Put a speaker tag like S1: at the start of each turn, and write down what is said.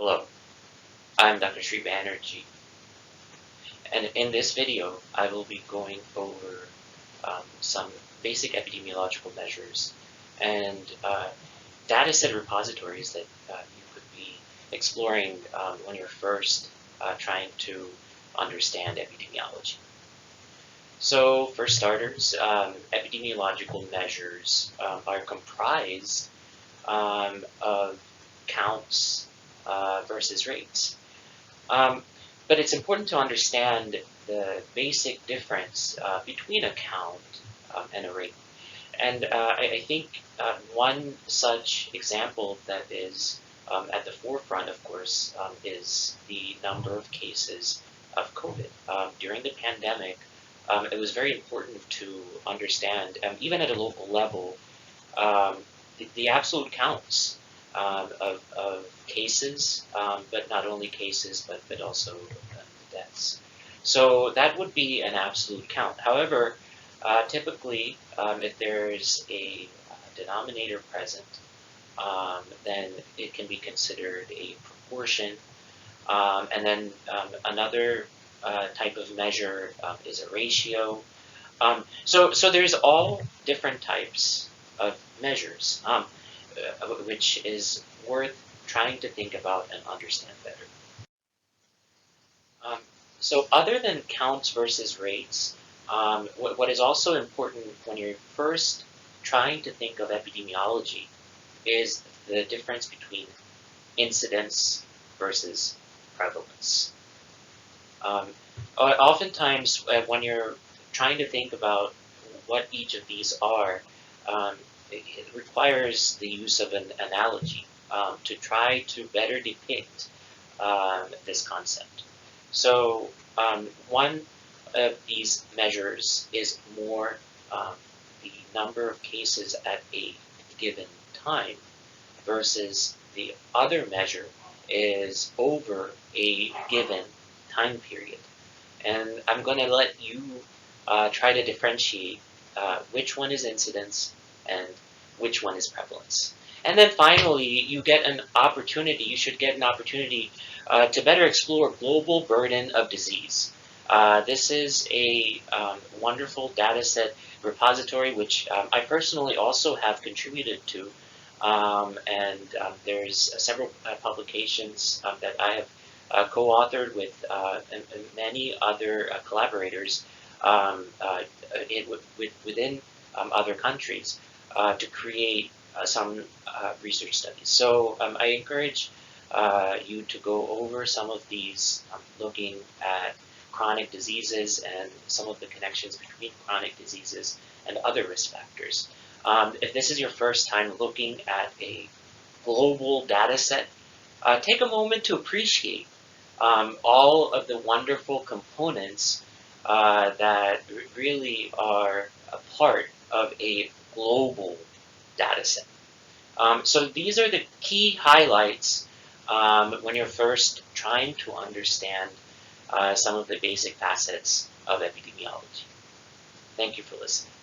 S1: Hello, I'm Dr. Sri Banerjee, and in this video I will be going over some basic epidemiological measures and data set repositories that you could be exploring when you're first trying to understand epidemiology. So for starters, epidemiological measures are comprised of counts versus rates. But it's important to understand the basic difference between a count and a rate. And I think one such example that is at the forefront, of course, is the number of cases of COVID. During the pandemic, it was very important to understand, even at a local level, the absolute counts of cases, but not only cases, but also deaths. So that would be an absolute count. However, typically, if there's a denominator present, then it can be considered a proportion. And then another type of measure is a ratio. So there's all different types of measures, which is worth trying to think about and understand better. Um, so other than counts versus rates, what is also important when you're first trying to think of epidemiology is the difference between incidence versus prevalence. Oftentimes, when you're trying to think about what each of these are, it requires the use of an analogy to try to better depict this concept. So one of these measures is more the number of cases at a given time versus the other measure is over a given time period. And I'm going to let you try to differentiate which one is incidence and which one is prevalence. And then finally, you should get an opportunity to better explore global burden of disease. This is a wonderful data set repository, which I personally also have contributed to. There's several publications that I have co-authored with many other collaborators within other countries to create some research studies. So I encourage you to go over some of these, looking at chronic diseases and some of the connections between chronic diseases and other risk factors. If this is your first time looking at a global data set, take a moment to appreciate all of the wonderful components that really are a part of a global data set. So these are the key highlights when you're first trying to understand some of the basic facets of epidemiology. Thank you for listening.